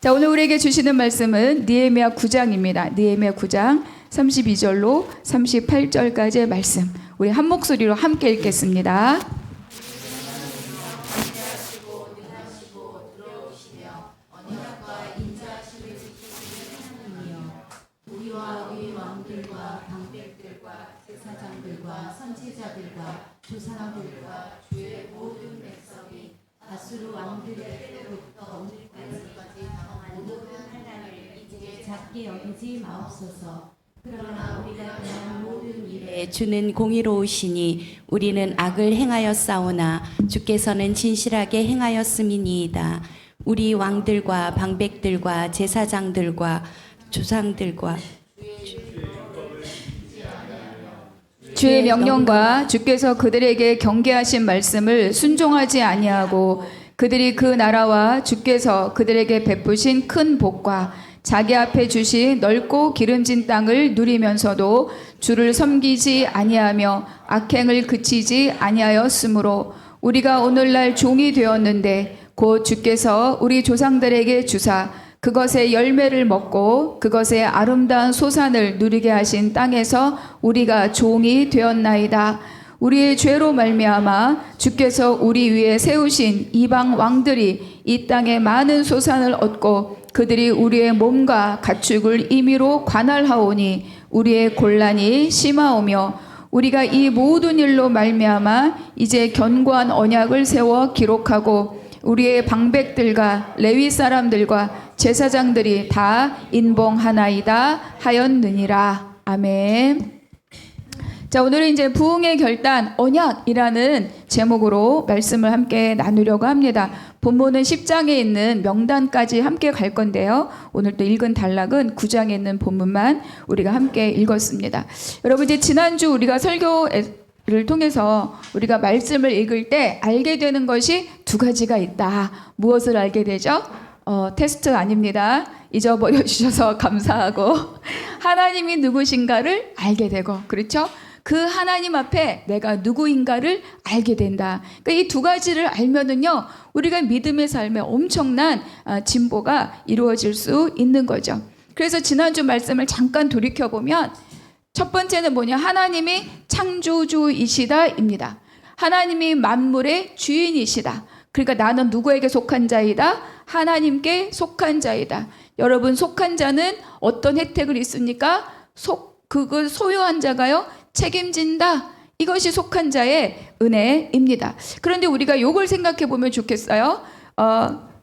자, 오늘 우리에게 주시는 말씀은 느헤미야 9장입니다. 느헤미야 9장 32절로 38절까지의 말씀. 우리 한 목소리로 함께 읽겠습니다. 우리와 우리 왕들과 방백들과 제사장들과 선지자들과 조상들과 주의 모든 백성이 다수르 왕들의 때로부터 오늘까지 당한 모든 하나님을 이제 작게 여기지 마옵소서. 그러나 우리가 당한 모든 일에 주는 공의로우시니 우리는 악을 행하였사오나 주께서는 진실하게 행하였음이니이다. 우리 왕들과 방백들과 제사장들과 조상들과 주의 명령과 주께서 그들에게 경계하신 말씀을 순종하지 아니하고 그들이 그 나라와 주께서 그들에게 베푸신 큰 복과 자기 앞에 주신 넓고 기름진 땅을 누리면서도 주를 섬기지 아니하며 악행을 그치지 아니하였으므로 우리가 오늘날 종이 되었는데 곧 주께서 우리 조상들에게 주사 그것의 열매를 먹고 그것의 아름다운 소산을 누리게 하신 땅에서 우리가 종이 되었나이다. 우리의 죄로 말미암아 주께서 우리 위에 세우신 이방 왕들이 이 땅에 많은 소산을 얻고 그들이 우리의 몸과 가축을 임의로 관할하오니 우리의 곤란이 심하오며 우리가 이 모든 일로 말미암아 이제 견고한 언약을 세워 기록하고 우리의 방백들과 레위 사람들과 제사장들이 다 인봉하나이다 하였느니라. 아멘. 자, 오늘은 이제 부흥의 결단 언약이라는 제목으로 말씀을 함께 나누려고 합니다. 본문은 10장에 있는 명단까지 함께 갈 건데요. 오늘 또 읽은 단락은 9장에 있는 본문만 우리가 함께 읽었습니다. 여러분, 이제 지난주 우리가 설교를 통해서 우리가 말씀을 읽을 때 알게 되는 것이 두 가지가 있다. 무엇을 알게 되죠? 테스트 아닙니다. 잊어버려 주셔서 감사하고 하나님이 누구신가를 알게 되고, 그렇죠? 그 하나님 앞에 내가 누구인가를 알게 된다. 그러니까 이 두 가지를 알면은요, 우리가 믿음의 삶에 엄청난 진보가 이루어질 수 있는 거죠. 그래서 지난주 말씀을 잠깐 돌이켜 보면 첫 번째는 뭐냐? 하나님이 창조주이시다입니다. 하나님이 만물의 주인이시다. 그러니까 나는 누구에게 속한 자이다? 하나님께 속한 자이다. 여러분, 속한 자는 어떤 혜택을 있습니까? 그걸 소유한 자가요, 책임진다. 이것이 속한 자의 은혜입니다. 그런데 우리가 이걸 생각해 보면 좋겠어요.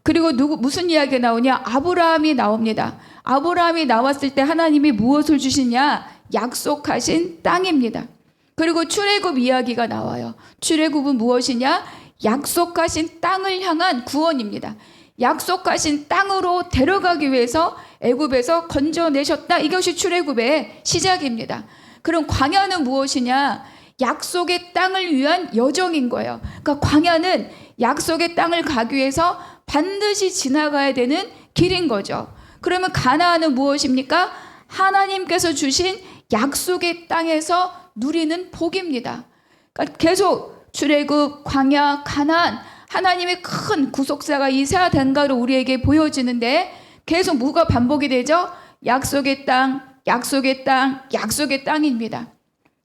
그리고 무슨 이야기가 나오냐? 아브라함이 나옵니다. 아브라함이 나왔을 때 하나님이 무엇을 주시냐? 약속하신 땅입니다. 그리고 출애굽 이야기가 나와요. 출애굽은 무엇이냐? 약속하신 땅을 향한 구원입니다. 약속하신 땅으로 데려가기 위해서 애굽에서 건져내셨다. 이것이 출애굽의 시작입니다. 그럼 광야는 무엇이냐? 약속의 땅을 위한 여정인 거예요. 그러니까 광야는 약속의 땅을 가기 위해서 반드시 지나가야 되는 길인 거죠. 그러면 가나안은 무엇입니까? 하나님께서 주신 약속의 땅에서 누리는 복입니다. 그러니까 계속 출애굽, 광야, 가나안, 하나님의 큰 구속사가 이 세 단가로 우리에게 보여지는데 계속 뭐가 반복이 되죠? 약속의 땅, 약속의 땅, 약속의 땅입니다.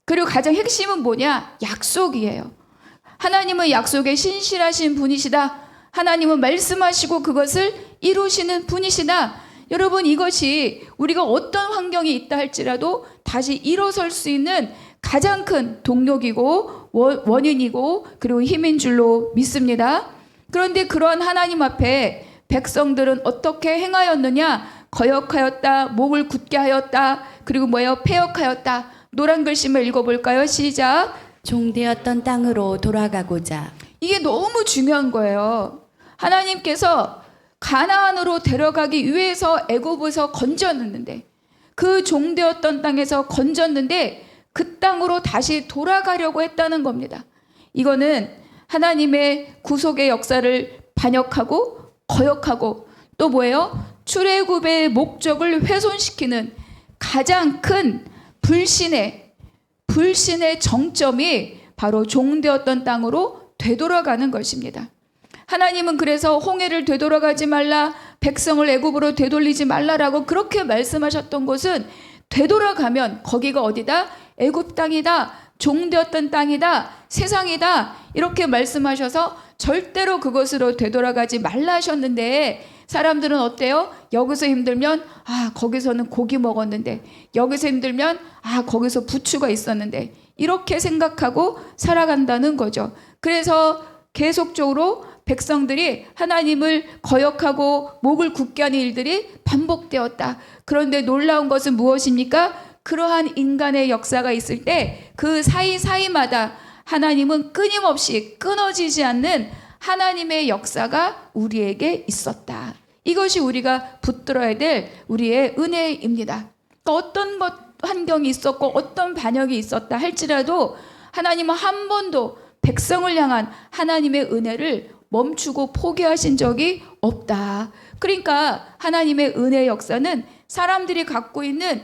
그리고 가장 핵심은 뭐냐? 약속이에요. 하나님은 약속에 신실하신 분이시다. 하나님은 말씀하시고 그것을 이루시는 분이시다. 여러분, 이것이 우리가 어떤 환경이 있다 할지라도 다시 일어설 수 있는 가장 큰 동력이고 원인이고 그리고 힘인 줄로 믿습니다. 그런데 그러한 하나님 앞에 백성들은 어떻게 행하였느냐? 거역하였다, 목을 굳게 하였다, 그리고 뭐예요? 패역하였다. 노란 글씨만 읽어볼까요? 시작. 종되었던 땅으로 돌아가고자. 이게 너무 중요한 거예요. 하나님께서 가나안으로 데려가기 위해서 애굽에서 건졌는데, 그 종되었던 땅에서 건졌는데 그 땅으로 다시 돌아가려고 했다는 겁니다. 이거는 하나님의 구속의 역사를 반역하고 거역하고 또 뭐예요? 출애굽의 목적을 훼손시키는 가장 큰 불신의 정점이 바로 종되었던 땅으로 되돌아가는 것입니다. 하나님은 그래서 홍해를 되돌아가지 말라, 백성을 애굽으로 되돌리지 말라라고 그렇게 말씀하셨던 곳은 되돌아가면 거기가 어디다? 애굽 땅이다. 종되었던 땅이다. 세상이다. 이렇게 말씀하셔서 절대로 그것으로 되돌아가지 말라 하셨는데 사람들은 어때요? 여기서 힘들면 거기서는 고기 먹었는데, 여기서 힘들면 거기서 부추가 있었는데, 이렇게 생각하고 살아간다는 거죠. 그래서 계속적으로 백성들이 하나님을 거역하고 목을 굳게 하는 일들이 반복되었다. 그런데 놀라운 것은 무엇입니까? 그러한 인간의 역사가 있을 때 그 사이사이마다 하나님은 끊임없이 끊어지지 않는 하나님의 역사가 우리에게 있었다. 이것이 우리가 붙들어야 될 우리의 은혜입니다. 그러니까 어떤 환경이 있었고 어떤 반역이 있었다 할지라도 하나님은 한 번도 백성을 향한 하나님의 은혜를 멈추고 포기하신 적이 없다. 그러니까 하나님의 은혜의 역사는 사람들이 갖고 있는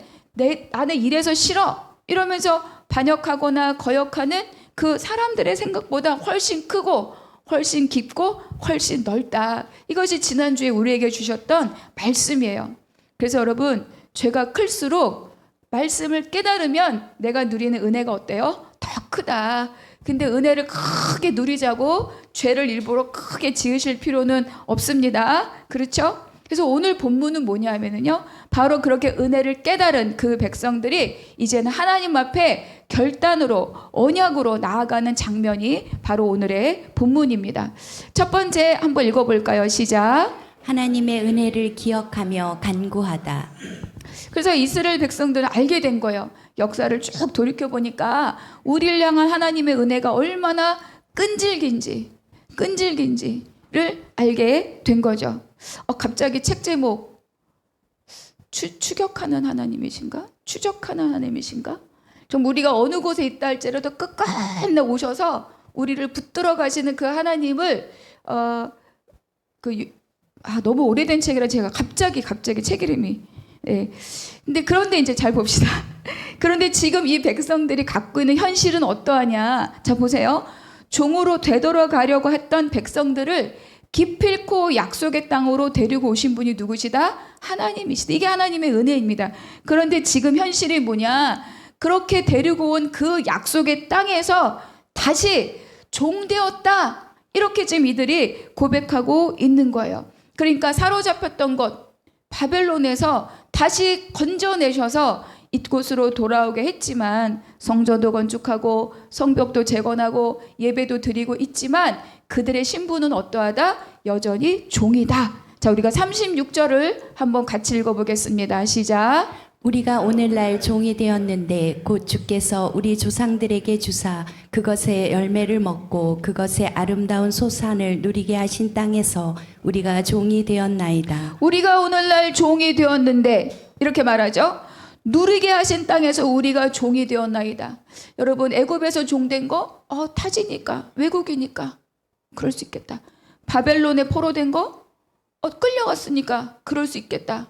나는 이래서 싫어 이러면서 반역하거나 거역하는 그 사람들의 생각보다 훨씬 크고 훨씬 깊고 훨씬 넓다. 이것이 지난주에 우리에게 주셨던 말씀이에요. 그래서 여러분, 죄가 클수록 말씀을 깨달으면 내가 누리는 은혜가 어때요? 더 크다. 근데 은혜를 크게 누리자고 죄를 일부러 크게 지으실 필요는 없습니다. 그렇죠? 그래서 오늘 본문은 뭐냐 하면은요, 바로 그렇게 은혜를 깨달은 그 백성들이 이제는 하나님 앞에 결단으로 언약으로 나아가는 장면이 바로 오늘의 본문입니다. 첫 번째 한번 읽어볼까요? 시작. 하나님의 은혜를 기억하며 간구하다. 그래서 이스라엘 백성들은 알게 된 거예요. 역사를 쭉 돌이켜보니까 우리를 향한 하나님의 은혜가 얼마나 끈질긴지를 알게 된 거죠. 갑자기 책 제목 추격하는 하나님이신가? 추적하는 하나님이신가? 좀 우리가 어느 곳에 있다 할지라도 끝까지 오셔서 우리를 붙들어 가시는 그 하나님을 너무 오래된 책이라 제가 갑자기 책 이름이 근데 그런데 이제 잘 봅시다. 그런데 지금 이 백성들이 갖고 있는 현실은 어떠하냐? 자 보세요. 종으로 되돌아가려고 했던 백성들을 기필코 약속의 땅으로 데리고 오신 분이 누구시다? 하나님이시다. 이게 하나님의 은혜입니다. 그런데 지금 현실이 뭐냐? 그렇게 데리고 온 그 약속의 땅에서 다시 종되었다. 이렇게 지금 이들이 고백하고 있는 거예요. 그러니까 사로잡혔던 것, 바벨론에서 다시 건져내셔서 이곳으로 돌아오게 했지만 성전도 건축하고 성벽도 재건하고 예배도 드리고 있지만 그들의 신분은 어떠하다? 여전히 종이다. 자, 우리가 36절을 한번 같이 읽어보겠습니다. 시작. 우리가 오늘날 종이 되었는데 곧 주께서 우리 조상들에게 주사 그것의 열매를 먹고 그것의 아름다운 소산을 누리게 하신 땅에서 우리가 종이 되었나이다. 우리가 오늘날 종이 되었는데 이렇게 말하죠. 누리게 하신 땅에서 우리가 종이 되었나이다. 여러분, 애굽에서 종된 거 타지니까, 외국이니까 그럴 수 있겠다. 바벨론에 포로된 거 끌려갔으니까 그럴 수 있겠다.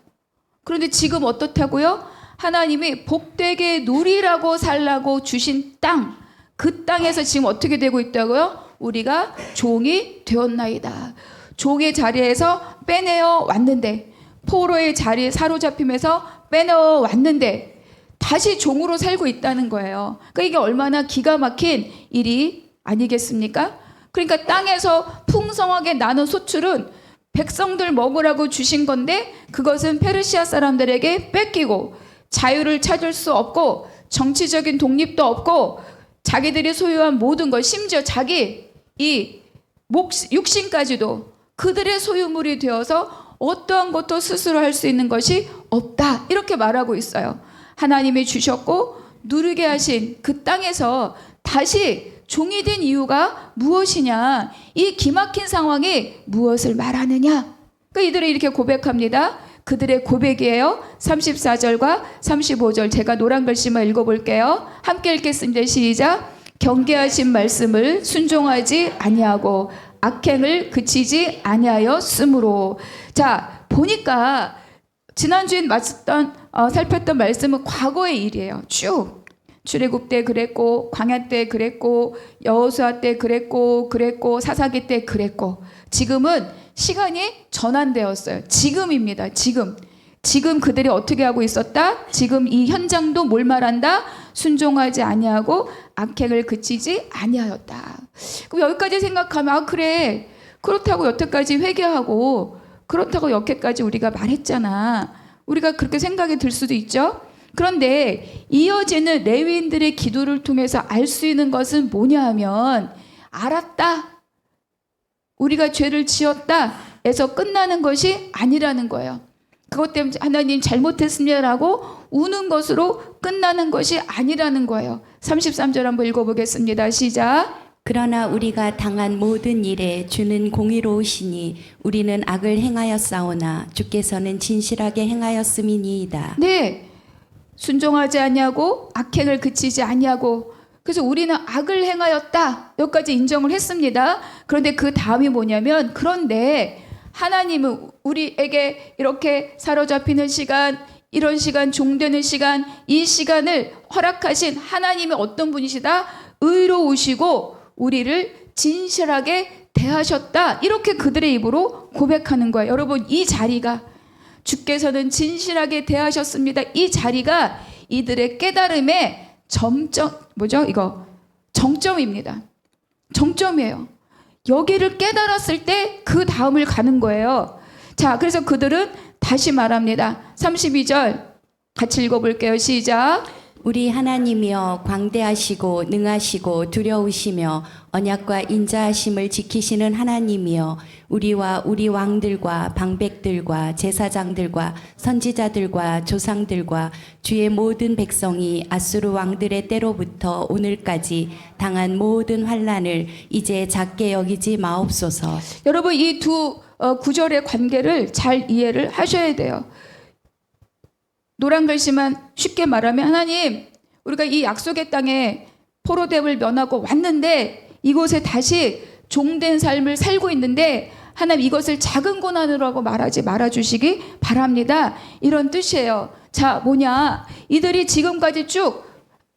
그런데 지금 어떻다고요? 하나님이 복되게 누리라고 살라고 주신 땅, 그 땅에서 지금 어떻게 되고 있다고요? 우리가 종이 되었나이다. 종의 자리에서 빼내어 왔는데, 포로의 자리에 사로잡힘에서 빼내어 왔는데 다시 종으로 살고 있다는 거예요. 그러니까 이게 얼마나 기가 막힌 일이 아니겠습니까? 그러니까 땅에서 풍성하게 나는 소출은 백성들 먹으라고 주신 건데 그것은 페르시아 사람들에게 뺏기고 자유를 찾을 수 없고 정치적인 독립도 없고 자기들이 소유한 모든 것, 심지어 자기 이 육신까지도 그들의 소유물이 되어서 어떠한 것도 스스로 할 수 있는 것이 없다. 이렇게 말하고 있어요. 하나님이 주셨고 누리게 하신 그 땅에서 다시 종이 된 이유가 무엇이냐? 이 기막힌 상황이 무엇을 말하느냐? 그러니까 이들이 이렇게 고백합니다. 그들의 고백이에요. 34절과 35절 제가 노란 글씨만 읽어볼게요. 함께 읽겠습니다. 시작. 경계하신 말씀을 순종하지 아니하고 악행을 그치지 아니하였으므로. 자, 보니까 지난주에 살폈던 말씀은 과거의 일이에요. 쭉 출애굽 때 그랬고 광야 때 그랬고 여호수아 때 그랬고 사사기 때 그랬고. 지금은 시간이 전환되었어요. 지금입니다. 지금 그들이 어떻게 하고 있었다? 지금 이 현장도 뭘 말한다? 순종하지 아니하고 악행을 그치지 아니하였다. 그럼 여기까지 생각하면 아 그래 그렇다고 여태까지 회개하고 그렇다고 여태까지 우리가 말했잖아. 우리가 그렇게 생각이 들 수도 있죠. 그런데 이어지는 레위인들의 기도를 통해서 알 수 있는 것은 뭐냐 하면 알았다. 우리가 죄를 지었다 에서 끝나는 것이 아니라는 거예요. 그것 때문에 하나님 잘못했습니다라고 우는 것으로 끝나는 것이 아니라는 거예요. 33절 한번 읽어보겠습니다. 시작. 그러나 우리가 당한 모든 일에 주는 공의로우시니 우리는 악을 행하였사오나 주께서는 진실하게 행하였음이니이다. 네, 순종하지 아니하고 악행을 그치지 아니하고 그래서 우리는 악을 행하였다 여기까지 인정을 했습니다. 그런데 그 다음이 뭐냐면 그런데 하나님은 우리에게 이렇게 사로잡히는 시간 이런 시간 종되는 시간 이 시간을 허락하신 하나님이 어떤 분이시다? 의로우시고 우리를 진실하게 대하셨다 이렇게 그들의 입으로 고백하는 거예요. 여러분 이 자리가 주께서는 진실하게 대하셨습니다. 이 자리가 이들의 깨달음의 정점입니다. 정점이에요. 여기를 깨달았을 때 그 다음을 가는 거예요. 자, 그래서 그들은 다시 말합니다. 32절 같이 읽어볼게요. 시작. 우리 하나님이여 광대하시고 능하시고 두려우시며 언약과 인자하심을 지키시는 하나님이여 우리와 우리 왕들과 방백들과 제사장들과 선지자들과 조상들과 주의 모든 백성이 아수르 왕들의 때로부터 오늘까지 당한 모든 환난을 이제 작게 여기지 마옵소서. 여러분 이 두 구절의 관계를 잘 이해를 하셔야 돼요. 노란 글씨만 쉽게 말하면 하나님 우리가 이 약속의 땅에 포로됨을 면하고 왔는데 이곳에 다시 종된 삶을 살고 있는데 하나님 이것을 작은 고난으로 말하지 말아주시기 바랍니다. 이런 뜻이에요. 자 뭐냐 이들이 지금까지 쭉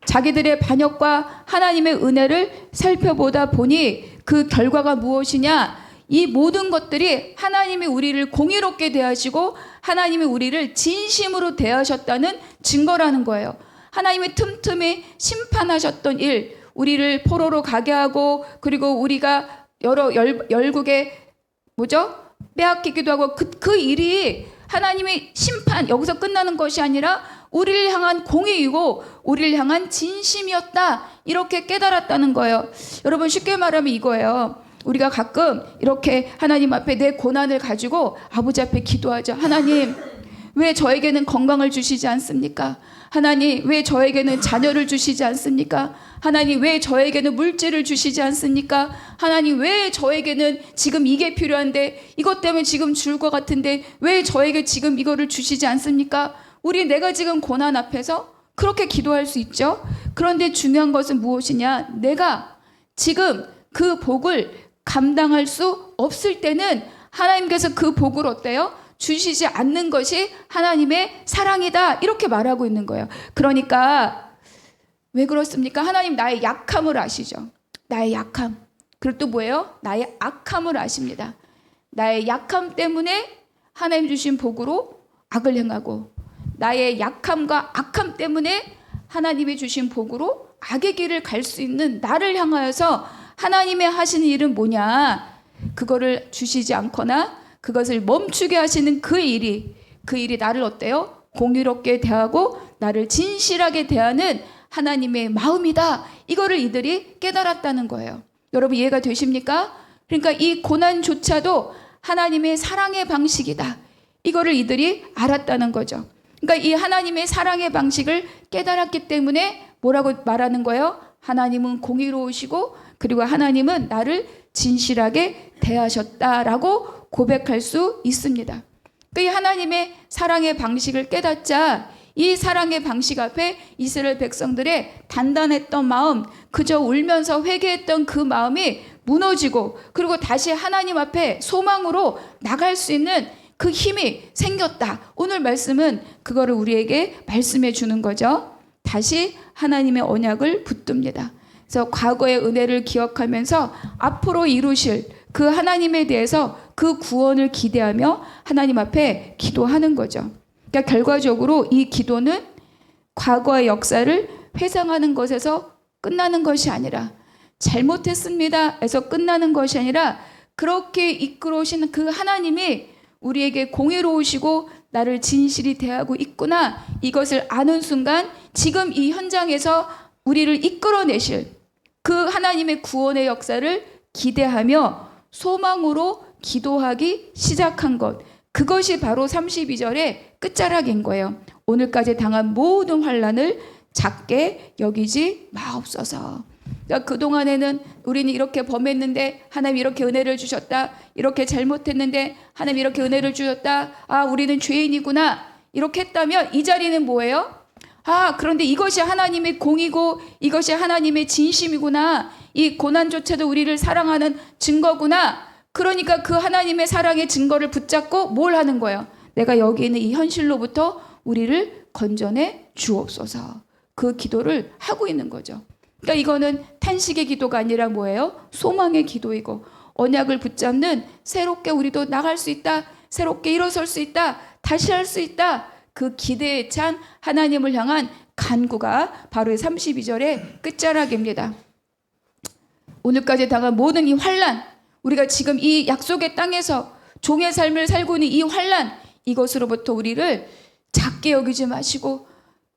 자기들의 반역과 하나님의 은혜를 살펴보다 보니 그 결과가 무엇이냐 이 모든 것들이 하나님이 우리를 공의롭게 대하시고 하나님이 우리를 진심으로 대하셨다는 증거라는 거예요. 하나님이 틈틈이 심판하셨던 일, 우리를 포로로 가게 하고 그리고 우리가 여러 열국에 빼앗기기도 하고 그 일이 하나님의 심판 여기서 끝나는 것이 아니라 우리를 향한 공의이고 우리를 향한 진심이었다 이렇게 깨달았다는 거예요. 여러분 쉽게 말하면 이거예요. 우리가 가끔 이렇게 하나님 앞에 내 고난을 가지고 아버지 앞에 기도하죠. 하나님 왜 저에게는 건강을 주시지 않습니까? 하나님 왜 저에게는 자녀를 주시지 않습니까? 하나님 왜 저에게는 물질을 주시지 않습니까? 하나님 왜 저에게는 지금 이게 필요한데 이것 때문에 지금 죽을 것 같은데 왜 저에게 지금 이거를 주시지 않습니까? 내가 지금 고난 앞에서 그렇게 기도할 수 있죠. 그런데 중요한 것은 무엇이냐? 내가 지금 그 복을 감당할 수 없을 때는 하나님께서 그 복을 어때요? 주시지 않는 것이 하나님의 사랑이다 이렇게 말하고 있는 거예요. 그러니까 왜 그렇습니까? 하나님 나의 약함을 아시죠. 나의 약함. 그리고 또 뭐예요? 나의 악함을 아십니다. 나의 약함 때문에 하나님 주신 복으로 악을 행하고 나의 약함과 악함 때문에 하나님이 주신 복으로 악의 길을 갈 수 있는 나를 향하여서 하나님의 하시는 일은 뭐냐? 그거를 주시지 않거나 그것을 멈추게 하시는 그 일이 나를 어때요? 공의롭게 대하고 나를 진실하게 대하는 하나님의 마음이다. 이거를 이들이 깨달았다는 거예요. 여러분 이해가 되십니까? 그러니까 이 고난조차도 하나님의 사랑의 방식이다. 이거를 이들이 알았다는 거죠. 그러니까 이 하나님의 사랑의 방식을 깨달았기 때문에 뭐라고 말하는 거예요? 하나님은 공의로우시고 그리고 하나님은 나를 진실하게 대하셨다라고 고백할 수 있습니다. 이 하나님의 사랑의 방식을 깨닫자 이 사랑의 방식 앞에 이스라엘 백성들의 단단했던 마음, 그저 울면서 회개했던 그 마음이 무너지고 그리고 다시 하나님 앞에 소망으로 나갈 수 있는 그 힘이 생겼다. 오늘 말씀은 그거를 우리에게 말씀해 주는 거죠. 다시 하나님의 언약을 붙듭니다. 그래서 과거의 은혜를 기억하면서 앞으로 이루실 그 하나님에 대해서 그 구원을 기대하며 하나님 앞에 기도하는 거죠. 그러니까 결과적으로 이 기도는 과거의 역사를 회상하는 것에서 끝나는 것이 아니라, 잘못했습니다 해서 끝나는 것이 아니라, 그렇게 이끌어 오신 그 하나님이 우리에게 공의로우시고 나를 진실이 대하고 있구나, 이것을 아는 순간 지금 이 현장에서 우리를 이끌어내실 그 하나님의 구원의 역사를 기대하며 소망으로 기도하기 시작한 것, 그것이 바로 32절의 끝자락인 거예요. 오늘까지 당한 모든 환난을 작게 여기지 마옵소서. 그러니까 그동안에는 우리는 이렇게 범했는데 하나님 이렇게 은혜를 주셨다, 이렇게 잘못했는데 하나님 이렇게 은혜를 주셨다, 아 우리는 죄인이구나, 이렇게 했다면 이 자리는 뭐예요? 아 그런데 이것이 하나님의 공이고 이것이 하나님의 진심이구나, 이 고난조차도 우리를 사랑하는 증거구나. 그러니까 그 하나님의 사랑의 증거를 붙잡고 뭘 하는 거예요? 내가 여기 있는 이 현실로부터 우리를 건져내 주옵소서. 그 기도를 하고 있는 거죠. 그러니까 이거는 탄식의 기도가 아니라 뭐예요? 소망의 기도이고, 언약을 붙잡는, 새롭게 우리도 나갈 수 있다, 새롭게 일어설 수 있다, 다시 할 수 있다, 그 기대에 찬 하나님을 향한 간구가 바로 32절의 끝자락입니다. 오늘까지 당한 모든 이 환난, 우리가 지금 이 약속의 땅에서 종의 삶을 살고 있는 이 환난, 이것으로부터 우리를 작게 여기지 마시고,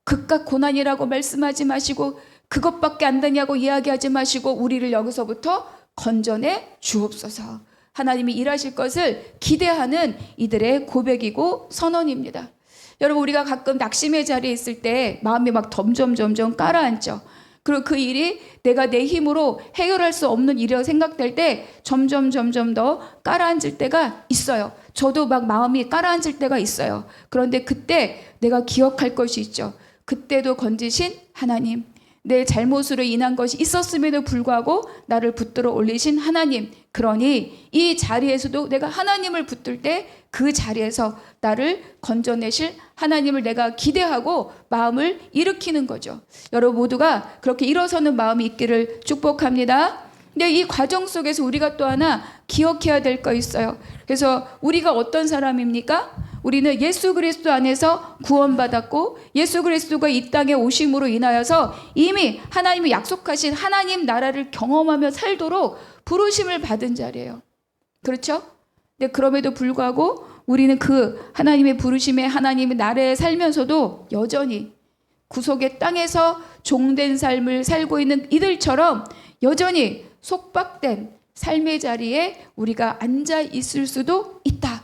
극각 고난이라고 말씀하지 마시고, 그것밖에 안 되냐고 이야기하지 마시고, 우리를 여기서부터 건져내 주옵소서. 하나님이 일하실 것을 기대하는 이들의 고백이고 선언입니다. 여러분, 우리가 가끔 낙심의 자리에 있을 때 마음이 막 점점 가라앉죠. 그리고 그 일이 내가 내 힘으로 해결할 수 없는 일이라고 생각될 때 점점 더 가라앉을 때가 있어요. 저도 막 마음이 가라앉을 때가 있어요. 그런데 그때 내가 기억할 것이 있죠. 그때도 건지신 하나님, 내 잘못으로 인한 것이 있었음에도 불구하고 나를 붙들어 올리신 하나님, 그러니 이 자리에서도 내가 하나님을 붙들 때 그 자리에서 나를 건져내실 하나님을 내가 기대하고 마음을 일으키는 거죠. 여러분 모두가 그렇게 일어서는 마음이 있기를 축복합니다. 근데 이 과정 속에서 우리가 또 하나 기억해야 될 거 있어요. 그래서 우리가 어떤 사람입니까? 우리는 예수 그리스도 안에서 구원받았고, 예수 그리스도가 이 땅에 오심으로 인하여서 이미 하나님이 약속하신 하나님 나라를 경험하며 살도록 부르심을 받은 자리예요. 그렇죠? 근데 그럼에도 불구하고 우리는 그 하나님의 부르심에 하나님의 나라에 살면서도 여전히 구속의 땅에서 종된 삶을 살고 있는 이들처럼 여전히 속박된 삶의 자리에 우리가 앉아 있을 수도 있다.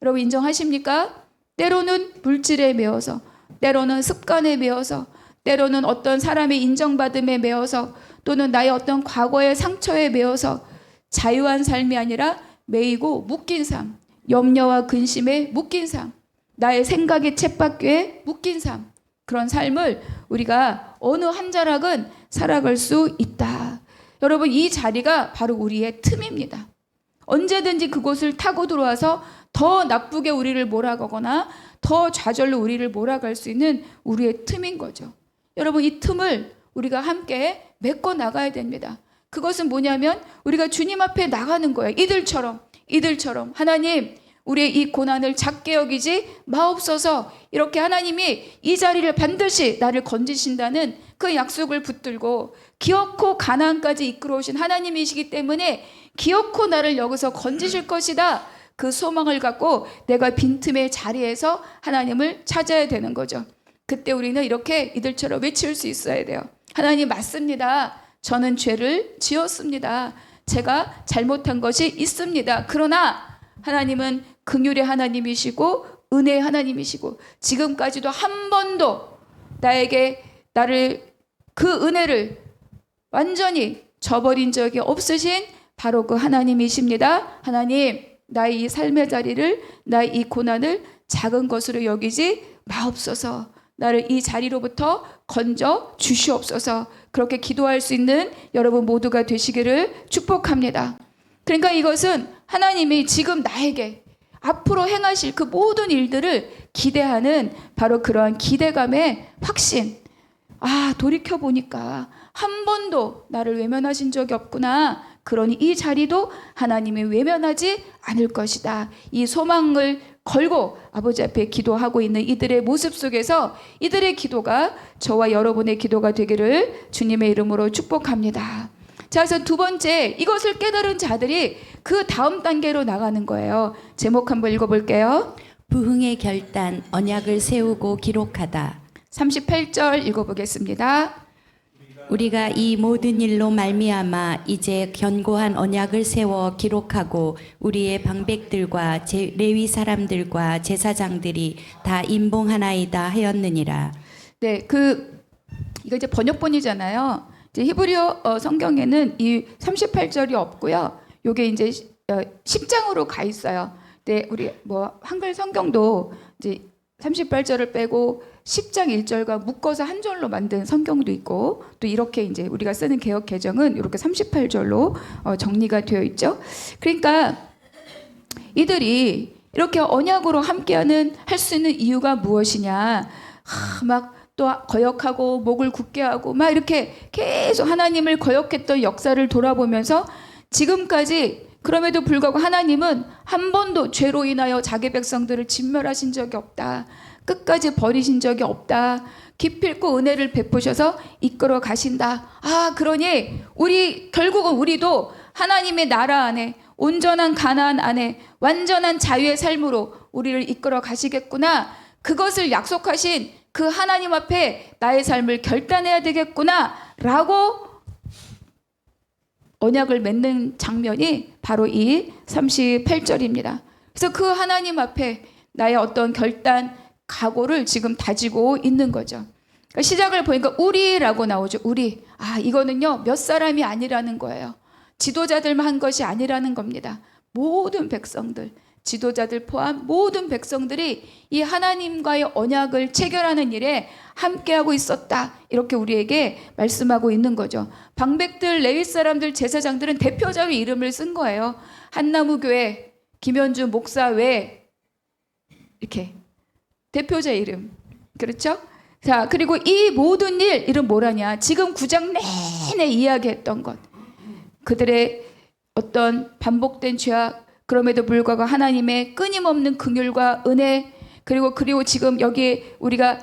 여러분 인정하십니까? 때로는 물질에 매여서, 때로는 습관에 매여서, 때로는 어떤 사람의 인정받음에 매여서, 또는 나의 어떤 과거의 상처에 매여서 자유한 삶이 아니라 매이고 묶인 삶, 염려와 근심에 묶인 삶, 나의 생각의 쳇바퀴에 묶인 삶, 그런 삶을 우리가 어느 한 자락은 살아갈 수 있다. 여러분 이 자리가 바로 우리의 틈입니다. 언제든지 그곳을 타고 들어와서 더 나쁘게 우리를 몰아가거나 더 좌절로 우리를 몰아갈 수 있는 우리의 틈인 거죠. 여러분 이 틈을 우리가 함께 메꿔 나가야 됩니다. 그것은 뭐냐면 우리가 주님 앞에 나가는 거예요. 이들처럼 하나님 우리의 이 고난을 작게 여기지 마옵소서. 이렇게 하나님이 이 자리를 반드시 나를 건지신다는 그 약속을 붙들고, 기어코 가나안까지 이끌어 오신 하나님이시기 때문에 기어코 나를 여기서 건지실 것이다, 그 소망을 갖고 내가 빈틈의 자리에서 하나님을 찾아야 되는 거죠. 그때 우리는 이렇게 이들처럼 외칠 수 있어야 돼요. 하나님 맞습니다. 저는 죄를 지었습니다. 제가 잘못한 것이 있습니다. 그러나 하나님은 긍휼의 하나님이시고 은혜의 하나님이시고 지금까지도 한 번도 나를 그 은혜를 완전히 저버린 적이 없으신 바로 그 하나님이십니다. 하나님, 나의 이 삶의 자리를, 나의 이 고난을 작은 것으로 여기지 마옵소서. 나를 이 자리로부터 건져 주시옵소서. 그렇게 기도할 수 있는 여러분 모두가 되시기를 축복합니다. 그러니까 이것은 하나님이 지금 나에게 앞으로 행하실 그 모든 일들을 기대하는 바로 그러한 기대감의 확신. 아, 돌이켜보니까 한 번도 나를 외면하신 적이 없구나. 그러니 이 자리도 하나님이 외면하지 않을 것이다. 이 소망을 걸고 아버지 앞에 기도하고 있는 이들의 모습 속에서 이들의 기도가 저와 여러분의 기도가 되기를 주님의 이름으로 축복합니다. 자, 그래서 두 번째, 이것을 깨달은 자들이 그 다음 단계로 나가는 거예요. 제목 한번 읽어볼게요. 부흥의 결단, 언약을 세우고 기록하다. 38절 읽어보겠습니다. 우리가 이 모든 일로 말미암아 이제 견고한 언약을 세워 기록하고 우리의 방백들과 레위 사람들과 제사장들이 다 임봉하나이다 하였느니라. 네, 이거 이제 번역본이잖아요. 이제 히브리어 성경에는 이 38절이 없고요. 요게 이제 10장으로 가 있어요. 네, 우리 한글 성경도 이제 38절을 빼고 10장 1절과 묶어서 한 절로 만든 성경도 있고, 또 이렇게 이제 우리가 쓰는 개역 개정은 이렇게 38절로 정리가 되어 있죠. 그러니까 이들이 이렇게 언약으로 함께하는 할 수 있는 이유가 무엇이냐? 막 또 거역하고 목을 굳게 하고 막 이렇게 계속 하나님을 거역했던 역사를 돌아보면서 지금까지, 그럼에도 불구하고 하나님은 한 번도 죄로 인하여 자기 백성들을 진멸하신 적이 없다. 끝까지 버리신 적이 없다. 기필코 은혜를 베푸셔서 이끌어 가신다. 그러니 결국은 우리도 하나님의 나라 안에, 온전한 가나안 안에 완전한 자유의 삶으로 우리를 이끌어 가시겠구나. 그것을 약속하신 그 하나님 앞에 나의 삶을 결단해야 되겠구나 라고 언약을 맺는 장면이 바로 이 38절입니다. 그래서 그 하나님 앞에 나의 어떤 결단, 각오를 지금 다지고 있는 거죠. 그러니까 시작을 보니까 우리라고 나오죠. 우리. 이거는요, 몇 사람이 아니라는 거예요. 지도자들만 한 것이 아니라는 겁니다. 모든 백성들, 지도자들 포함 모든 백성들이 이 하나님과의 언약을 체결하는 일에 함께하고 있었다. 이렇게 우리에게 말씀하고 있는 거죠. 방백들, 레위 사람들, 제사장들은 대표자의 이름을 쓴 거예요. 한나무교회 김현주 목사 외 이렇게 대표자 이름. 그렇죠? 자, 그리고 이 모든 일은 뭐라냐? 지금 9장 내내 이야기했던 것. 그들의 어떤 반복된 죄악, 그럼에도 불구하고 하나님의 끊임없는 긍휼과 은혜, 그리고 지금 여기 우리가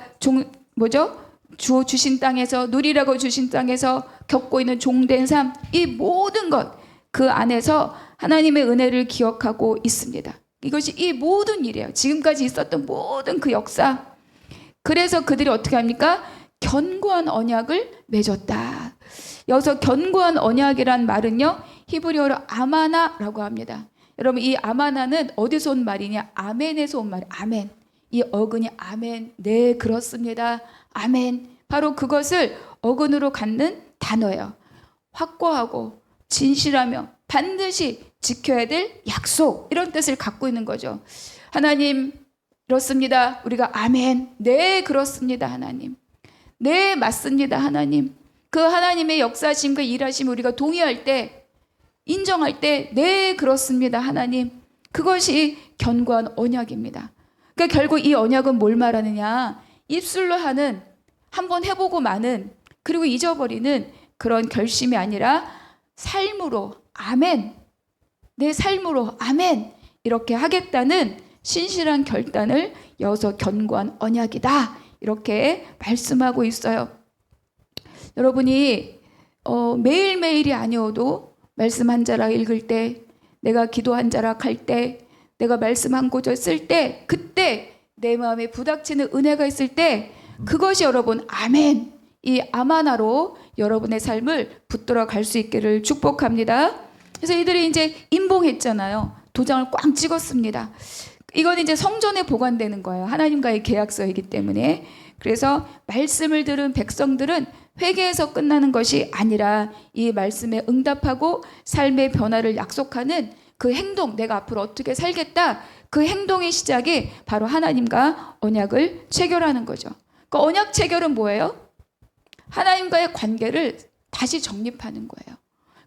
주신 땅에서, 누리라고 주신 땅에서 겪고 있는 종된 삶, 이 모든 것, 그 안에서 하나님의 은혜를 기억하고 있습니다. 이것이 이 모든 일이에요. 지금까지 있었던 모든 그 역사. 그래서 그들이 어떻게 합니까? 견고한 언약을 맺었다. 여기서 견고한 언약이란 말은요, 히브리어로 아마나라고 합니다. 여러분, 이 아마나는 어디서 온 말이냐? 아멘에서 온 말이에요. 아멘. 이 어근이 아멘. 네, 그렇습니다. 아멘. 바로 그것을 어근으로 갖는 단어예요. 확고하고 진실하며 반드시 지켜야 될 약속, 이런 뜻을 갖고 있는 거죠. 하나님, 그렇습니다. 우리가 아멘. 네, 그렇습니다. 하나님. 네, 맞습니다. 하나님. 그 하나님의 역사하심과 일하심 우리가 동의할 때, 인정할 때, 네, 그렇습니다. 하나님. 그것이 견고한 언약입니다. 그러니까 결국 이 언약은 뭘 말하느냐? 입술로 하는, 한번 해보고 마는, 그리고 잊어버리는 그런 결심이 아니라 삶으로 아멘, 내 삶으로 아멘, 이렇게 하겠다는 신실한 결단을 여기서 견고한 언약이다, 이렇게 말씀하고 있어요. 여러분이 매일매일이 아니어도 말씀 한 자락 읽을 때, 내가 기도 한 자락 할 때, 내가 말씀 한 구절 쓸 때, 그때 내 마음에 부닥치는 은혜가 있을 때, 그것이 여러분 아멘, 이 아마나로 여러분의 삶을 붙들어 갈 수 있기를 축복합니다. 그래서 이들이 이제 임봉했잖아요. 도장을 꽝 찍었습니다. 이건 이제 성전에 보관되는 거예요. 하나님과의 계약서이기 때문에. 그래서 말씀을 들은 백성들은 회개에서 끝나는 것이 아니라 이 말씀에 응답하고 삶의 변화를 약속하는 그 행동, 내가 앞으로 어떻게 살겠다, 그 행동의 시작이 바로 하나님과 언약을 체결하는 거죠. 그 언약 체결은 뭐예요? 하나님과의 관계를 다시 정립하는 거예요.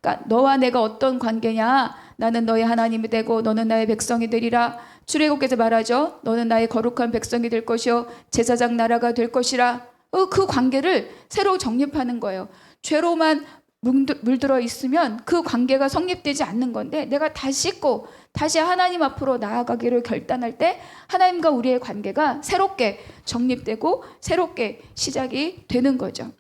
그러니까 너와 내가 어떤 관계냐? 나는 너의 하나님이 되고 너는 나의 백성이 되리라. 출애굽기에서 말하죠. 너는 나의 거룩한 백성이 될 것이요 제사장 나라가 될 것이라. 그 관계를 새로 정립하는 거예요. 죄로만 물들어 있으면 그 관계가 성립되지 않는 건데, 내가 다 씻고 다시 하나님 앞으로 나아가기를 결단할 때 하나님과 우리의 관계가 새롭게 정립되고 새롭게 시작이 되는 거죠.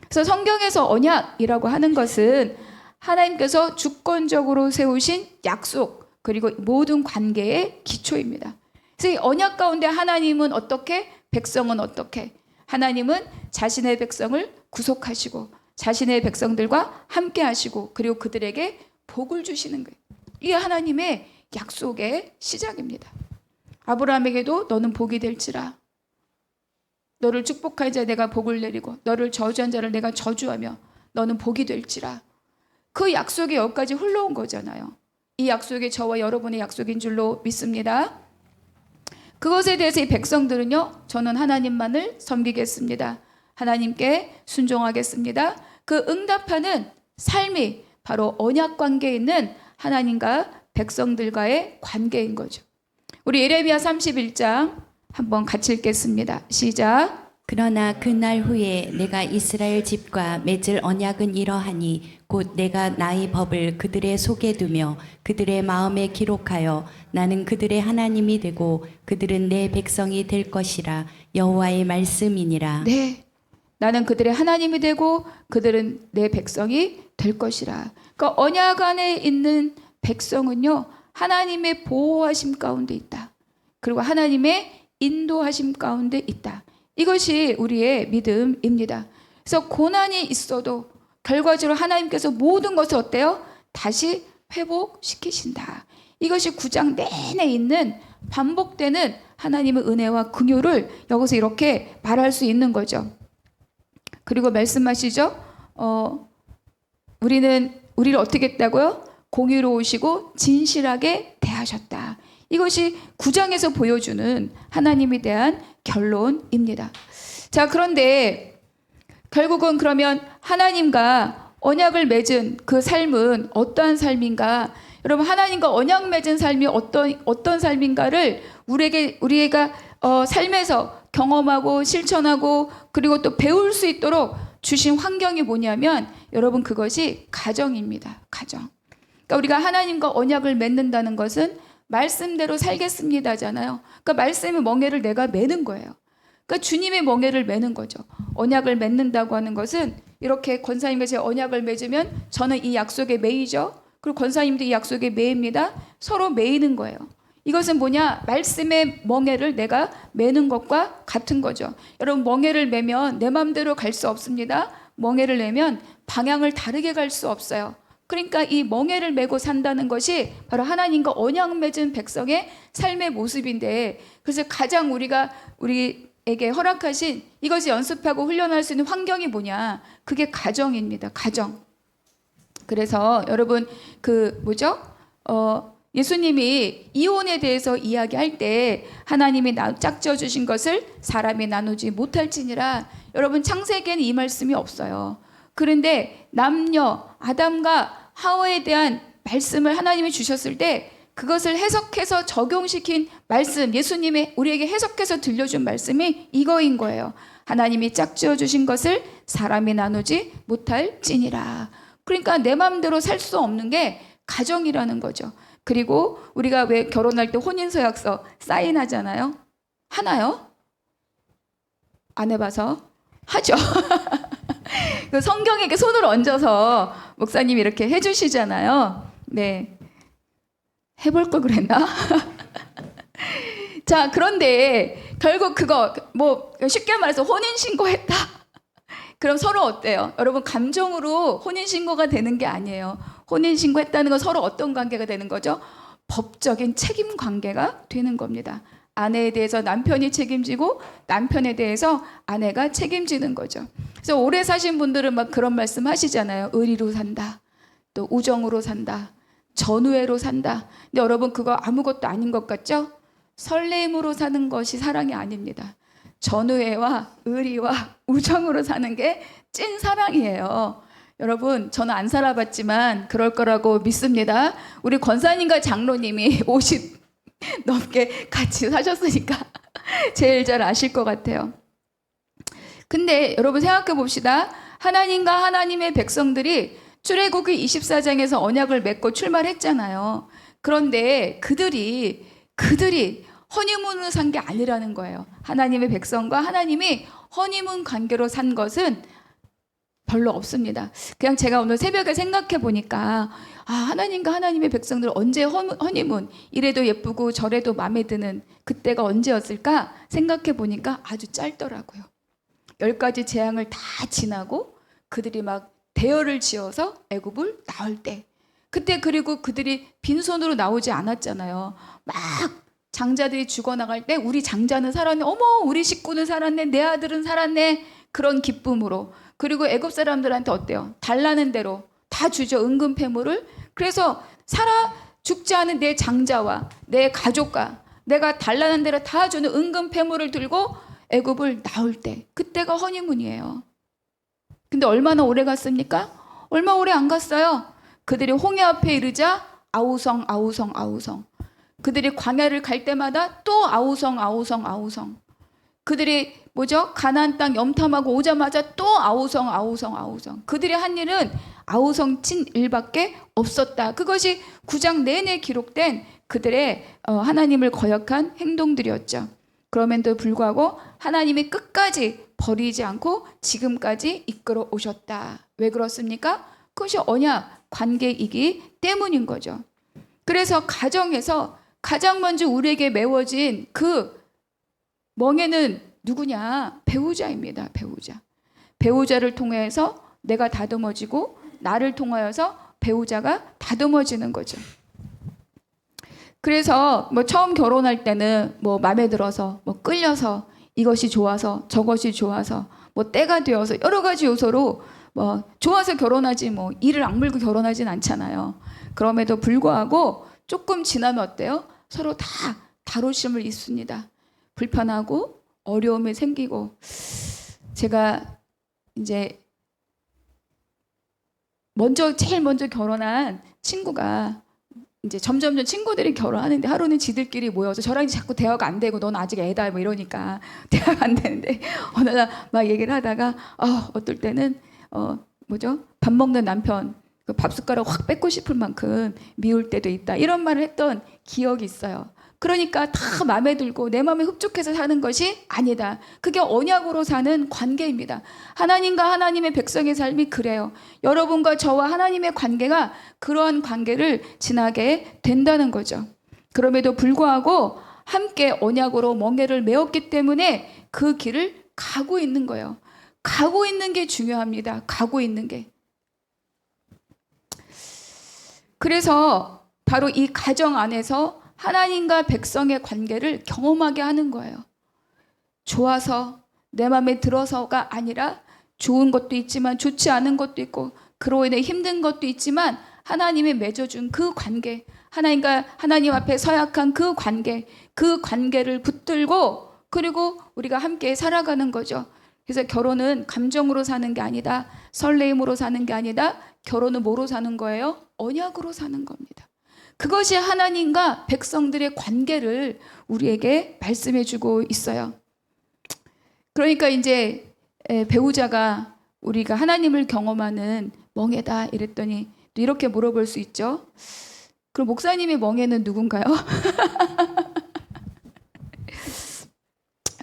그래서 성경에서 언약이라고 하는 것은 하나님께서 주권적으로 세우신 약속, 그리고 모든 관계의 기초입니다. 그래서 이 언약 가운데 하나님은 어떻게, 백성은 어떻게, 하나님은 자신의 백성을 구속하시고 자신의 백성들과 함께 하시고 그리고 그들에게 복을 주시는 거예요. 이게 하나님의 약속의 시작입니다. 아브라함에게도 너는 복이 될지라, 너를 축복한 자 내가 복을 내리고 너를 저주한 자를 내가 저주하며 너는 복이 될지라. 그 약속이 여기까지 흘러온 거잖아요. 이 약속이 저와 여러분의 약속인 줄로 믿습니다. 그것에 대해서 이 백성들은요, 저는 하나님만을 섬기겠습니다, 하나님께 순종하겠습니다, 그 응답하는 삶이 바로 언약 관계에 있는 하나님과 백성들과의 관계인 거죠. 우리 예레미야 31장 한번 같이 읽겠습니다. 시작. 그러나 그날 후에 내가 이스라엘 집과 맺을 언약은 이러하니 곧 내가 나의 법을 그들의 속에 두며 그들의 마음에 기록하여 나는 그들의 하나님이 되고 그들은 내 백성이 될 것이라. 여호와의 말씀이니라. 네, 나는 그들의 하나님이 되고 그들은 내 백성이 될 것이라. 그러니까 언약 안에 있는 백성은요, 하나님의 보호하심 가운데 있다, 그리고 하나님의 인도하심 가운데 있다. 이것이 우리의 믿음입니다. 그래서 고난이 있어도 결과적으로 하나님께서 모든 것을 어때요? 다시 회복시키신다. 이것이 9장 내내 있는 반복되는 하나님의 은혜와 긍휼을 여기서 이렇게 말할 수 있는 거죠. 그리고 말씀하시죠. 우리를 어떻게 했다고요? 공의로우시고 진실하게 대하셨다. 이것이 9장에서 보여주는 하나님에 대한 결론입니다. 자, 그런데 결국은 그러면 하나님과 언약을 맺은 그 삶은 어떠한 삶인가? 여러분, 하나님과 언약 맺은 삶이 어떤 삶인가를 우리가 삶에서 경험하고 실천하고 그리고 또 배울 수 있도록 주신 환경이 뭐냐면, 여러분, 그것이 가정입니다. 가정. 그러니까 우리가 하나님과 언약을 맺는다는 것은 말씀대로 살겠습니다잖아요. 그러니까 말씀의 멍에를 내가 매는 거예요. 그러니까 주님의 멍에를 매는 거죠. 언약을 맺는다고 하는 것은 이렇게 권사님과 제 언약을 맺으면 저는 이 약속에 매이죠. 그리고 권사님도 이 약속에 매입니다. 서로 매이는 거예요. 이것은 뭐냐? 말씀의 멍에를 내가 매는 것과 같은 거죠. 여러분, 멍에를 매면 내 마음대로 갈 수 없습니다. 멍에를 매면 방향을 다르게 갈 수 없어요. 그러니까 이 멍에를 메고 산다는 것이 바로 하나님과 언약 맺은 백성의 삶의 모습인데, 그래서 가장 우리에게 허락하신 이것을 연습하고 훈련할 수 있는 환경이 뭐냐? 그게 가정입니다. 가정. 그래서 여러분, 예수님이 이혼에 대해서 이야기할 때 하나님이 짝지어 주신 것을 사람이 나누지 못할지니라. 여러분, 창세기에는 이 말씀이 없어요. 그런데 남녀 아담과 하와에 대한 말씀을 하나님이 주셨을 때 그것을 해석해서 적용시킨 말씀, 예수님이 우리에게 해석해서 들려준 말씀이 이거인 거예요. 하나님이 짝지어 주신 것을 사람이 나누지 못할지니라. 그러니까 내 마음대로 살 수 없는 게 가정이라는 거죠. 그리고 우리가 왜 결혼할 때 혼인서약서 사인하잖아요. 하나요? 안 해봐서 하죠. 그 성경에 이렇게 손을 얹어서 목사님이 이렇게 해주시잖아요. 네, 해볼 걸 그랬나? 자, 그런데 결국 그거 쉽게 말해서 혼인신고했다. 그럼 서로 어때요? 여러분, 감정으로 혼인신고가 되는 게 아니에요. 혼인신고했다는 건 서로 어떤 관계가 되는 거죠? 법적인 책임 관계가 되는 겁니다. 아내에 대해서 남편이 책임지고 남편에 대해서 아내가 책임지는 거죠. 그래서 오래 사신 분들은 막 그런 말씀 하시잖아요. 의리로 산다, 또 우정으로 산다, 전우애로 산다. 근데 여러분, 그거 아무것도 아닌 것 같죠? 설렘으로 사는 것이 사랑이 아닙니다. 전우애와 의리와 우정으로 사는 게 찐 사랑이에요. 여러분, 저는 안 살아봤지만 그럴 거라고 믿습니다. 우리 권사님과 장로님이 50 넘게 같이 사셨으니까 제일 잘 아실 것 같아요. 근데 여러분, 생각해 봅시다. 하나님과 하나님의 백성들이 출애굽기 24장에서 언약을 맺고 출발했잖아요. 그런데 그들이 허니문으로 산 게 아니라는 거예요. 하나님의 백성과 하나님이 허니문 관계로 산 것은 별로 없습니다. 그냥 제가 오늘 새벽에 생각해 보니까 하나님과 하나님의 백성들 언제 허니문, 이래도 예쁘고 저래도 마음에 드는 그때가 언제였을까 생각해 보니까 아주 짧더라고요. 10가지 재앙을 다 지나고 그들이 막 대열을 지어서 애굽을 나올 때, 그때 그리고 그들이 빈손으로 나오지 않았잖아요. 막 장자들이 죽어나갈 때 우리 장자는 살았네, 어머 우리 식구는 살았네, 내 아들은 살았네, 그런 기쁨으로. 그리고 애굽 사람들한테 어때요? 달라는 대로 다 주죠, 은금 패물을. 그래서 죽지 않은 내 장자와 내 가족과 내가 달라는 대로 다 주는 은금 패물을 들고 애굽을 나올 때, 그때가 허니문이에요. 근데 얼마나 오래 갔습니까? 얼마 오래 안 갔어요. 그들이 홍해 앞에 이르자 아우성. 그들이 광야를 갈 때마다 또 아우성. 그들이 가나안 땅 염탐하고 오자마자 또 아우성. 그들이 한 일은 아우성 친 일밖에 없었다. 그것이 9장 내내 기록된 그들의 하나님을 거역한 행동들이었죠. 그럼에도 불구하고 하나님이 끝까지 버리지 않고 지금까지 이끌어 오셨다. 왜 그렇습니까? 그것이 언약 관계이기 때문인 거죠. 그래서 가정에서 가장 먼저 우리에게 메워진 그 멍에는 누구냐? 배우자입니다. 배우자를 통해서 내가 다듬어지고 나를 통하여서 배우자가 다듬어지는 거죠. 그래서 처음 결혼할 때는 마음에 들어서 끌려서 이것이 좋아서 저것이 좋아서 때가 되어서 여러 가지 요소로 좋아서 결혼하지 이를 악물고 결혼하진 않잖아요. 그럼에도 불구하고 조금 지나면 어때요? 서로 다 다루심을 있습니다. 불편하고 어려움이 생기고. 제가 이제 제일 먼저 결혼한 친구가 이제 점점 친구들이 결혼하는데 하루는 지들끼리 모여서 저랑 자꾸 대화가 안 되고 넌 아직 애다 이러니까 대화가 안 되는데 어느 날 막 얘기를 하다가 어떨 때는 밥 먹는 남편 그 밥숟가락 확 뺏고 싶을 만큼 미울 때도 있다, 이런 말을 했던 기억이 있어요. 그러니까 다 마음에 들고 내 마음에 흡족해서 사는 것이 아니다. 그게 언약으로 사는 관계입니다. 하나님과 하나님의 백성의 삶이 그래요. 여러분과 저와 하나님의 관계가 그러한 관계를 지나게 된다는 거죠. 그럼에도 불구하고 함께 언약으로 멍에를 메었기 때문에 그 길을 가고 있는 거예요. 가고 있는 게 중요합니다. 가고 있는 게. 그래서 바로 이 가정 안에서 하나님과 백성의 관계를 경험하게 하는 거예요. 좋아서 내 마음에 들어서가 아니라 좋은 것도 있지만 좋지 않은 것도 있고 그로 인해 힘든 것도 있지만 하나님이 맺어준 그 관계, 하나님과 하나님 앞에 서약한 그 관계를 붙들고 그리고 우리가 함께 살아가는 거죠. 그래서 결혼은 감정으로 사는 게 아니다. 설레임으로 사는 게 아니다. 결혼은 뭐로 사는 거예요? 언약으로 사는 겁니다. 그것이 하나님과 백성들의 관계를 우리에게 말씀해 주고 있어요. 그러니까 이제 배우자가 우리가 하나님을 경험하는 멍에다 이랬더니 또 이렇게 물어볼 수 있죠. 그럼 목사님의 멍에는 누군가요?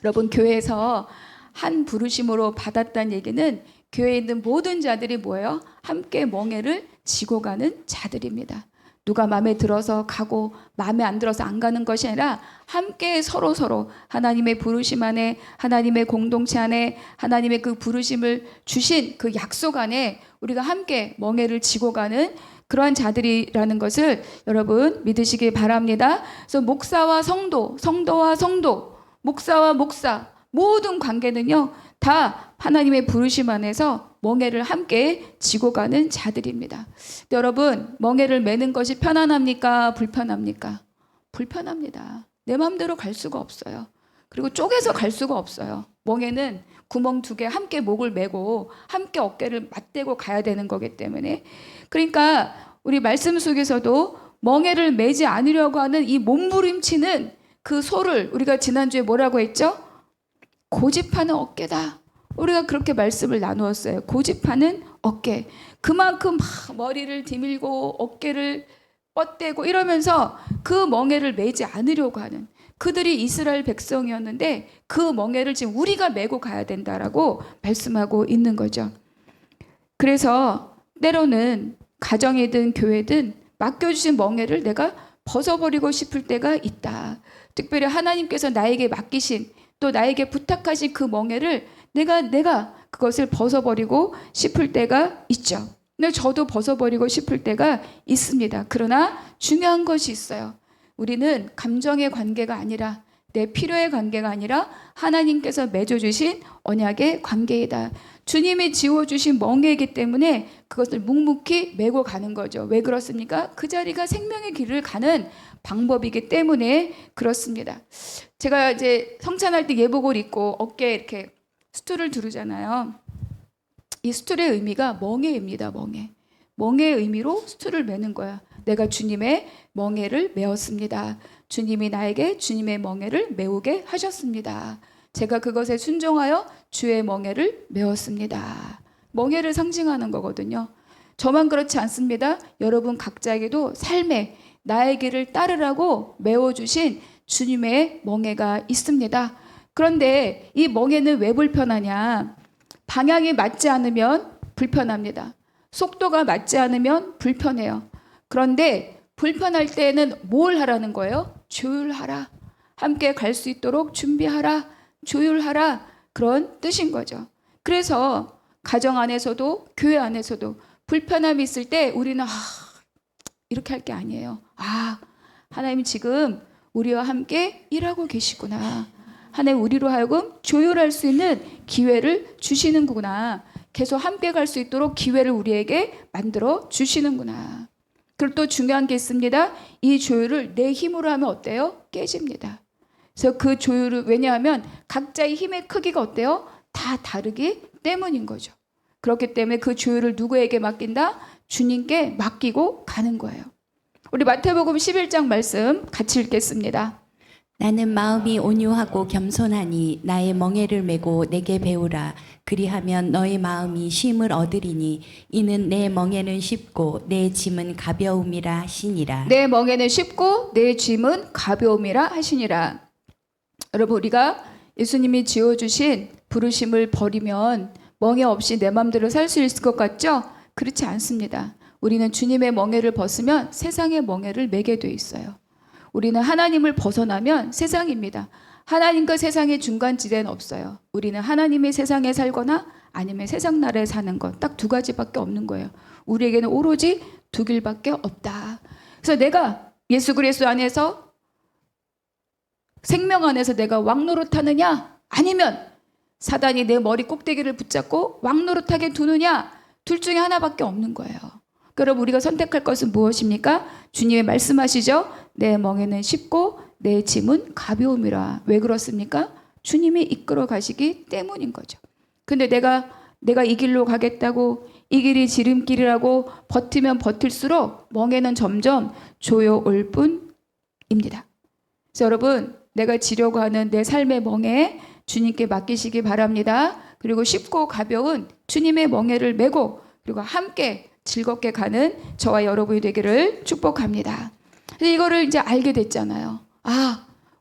여러분, 교회에서 한 부르심으로 받았다는 얘기는 교회에 있는 모든 자들이 뭐예요? 함께 멍에를 지고 가는 자들입니다. 누가 마음에 들어서 가고 마음에 안 들어서 안 가는 것이 아니라 함께 서로 하나님의 부르심 안에, 하나님의 공동체 안에, 하나님의 그 부르심을 주신 그 약속 안에 우리가 함께 멍에를 지고 가는 그러한 자들이라는 것을 여러분 믿으시기 바랍니다. 그래서 목사와 성도, 성도와 성도, 목사와 목사, 모든 관계는요 다 하나님의 부르심 안에서 멍에를 함께 지고 가는 자들입니다. 여러분, 멍에를 매는 것이 편안합니까? 불편합니까? 불편합니다. 내 마음대로 갈 수가 없어요. 그리고 쪼개서 갈 수가 없어요. 멍에는 구멍 2개 함께 목을 메고 함께 어깨를 맞대고 가야 되는 거기 때문에. 그러니까 우리 말씀 속에서도 멍에를 매지 않으려고 하는 이 몸부림치는 그 소를 우리가 지난주에 뭐라고 했죠? 고집하는 어깨다. 우리가 그렇게 말씀을 나누었어요. 고집하는 어깨. 그만큼 막 머리를 디밀고 어깨를 뻗대고 이러면서 그 멍에를 매지 않으려고 하는, 그들이 이스라엘 백성이었는데 그 멍에를 지금 우리가 메고 가야 된다라고 말씀하고 있는 거죠. 그래서 때로는 가정이든 교회든 맡겨주신 멍에를 내가 벗어버리고 싶을 때가 있다. 특별히 하나님께서 나에게 맡기신, 또 나에게 부탁하신 그 멍에를 내가 그것을 벗어버리고 싶을 때가 있죠. 근데 저도 벗어버리고 싶을 때가 있습니다. 그러나 중요한 것이 있어요. 우리는 감정의 관계가 아니라, 내 필요의 관계가 아니라 하나님께서 맺어주신 언약의 관계이다. 주님이 지워주신 멍에이기 때문에 그것을 묵묵히 메고 가는 거죠. 왜 그렇습니까? 그 자리가 생명의 길을 가는 방법이기 때문에 그렇습니다. 제가 이제 성찬할 때 예복을 입고 어깨에 이렇게 스투를 두르잖아요. 이 스툴의 의미가 멍에입니다. 멍에의 의미로 스툴을 메는 거야. 내가 주님의 멍에를 메었습니다. 주님이 나에게 주님의 멍에를 메우게 하셨습니다. 제가 그것에 순종하여 주의 멍에를 메었습니다. 멍에를 상징하는 거거든요. 저만 그렇지 않습니다. 여러분 각자에게도 삶에 나의 길을 따르라고 메워주신 주님의 멍에가 있습니다. 그런데 이 멍에는 왜 불편하냐? 방향이 맞지 않으면 불편합니다. 속도가 맞지 않으면 불편해요. 그런데 불편할 때는 뭘 하라는 거예요? 조율하라. 함께 갈 수 있도록 준비하라. 조율하라. 그런 뜻인 거죠. 그래서 가정 안에서도 교회 안에서도 불편함이 있을 때 우리는 이렇게 할 게 아니에요. 하나님 지금 우리와 함께 일하고 계시구나. 하나님 우리로 하여금 조율할 수 있는 기회를 주시는구나. 계속 함께 갈 수 있도록 기회를 우리에게 만들어 주시는구나. 그리고 또 중요한 게 있습니다. 이 조율을 내 힘으로 하면 어때요? 깨집니다. 그래서 그 조율을, 왜냐하면 각자의 힘의 크기가 어때요? 다 다르기 때문인 거죠. 그렇기 때문에 그 조율을 누구에게 맡긴다? 주님께 맡기고 가는 거예요. 우리 마태복음 11장 말씀 같이 읽겠습니다. 나는 마음이 온유하고 겸손하니 나의 멍에를 메고 내게 배우라. 그리하면 너의 마음이 쉼을 얻으리니 이는 내 멍에는 쉽고 내 짐은 가벼움이라 하시니라. 내 멍에는 쉽고 내 짐은 가벼움이라 하시니라. 여러분, 우리가 예수님이 지어주신 부르심을 버리면 멍에 없이 내 맘대로 살 수 있을 것 같죠? 그렇지 않습니다. 우리는 주님의 멍에를 벗으면 세상의 멍에를 매게 돼 있어요. 우리는 하나님을 벗어나면 세상입니다. 하나님과 세상의 중간지대는 없어요. 우리는 하나님의 세상에 살거나 아니면 세상 나라에 사는 것, 딱 두 가지밖에 없는 거예요. 우리에게는 오로지 두 길밖에 없다. 그래서 내가 예수 그리스도 안에서, 생명 안에서 내가 왕노릇하느냐, 아니면 사단이 내 머리 꼭대기를 붙잡고 왕노릇하게 두느냐, 둘 중에 하나밖에 없는 거예요. 여러분, 우리가 선택할 것은 무엇입니까? 주님의 말씀하시죠. 내 멍에는 쉽고 내 짐은 가벼움이라. 왜 그렇습니까? 주님이 이끌어 가시기 때문인 거죠. 근데 내가 이 길로 가겠다고, 이 길이 지름길이라고 버티면 버틸수록 멍에는 점점 조여올 뿐입니다. 그래서 여러분, 내가 지려고 하는 내 삶의 멍에 주님께 맡기시기 바랍니다. 그리고 쉽고 가벼운 주님의 멍에를 메고, 그리고 함께 즐겁게 가는 저와 여러분이 되기를 축복합니다. 근데 이거를 이제 알게 됐잖아요.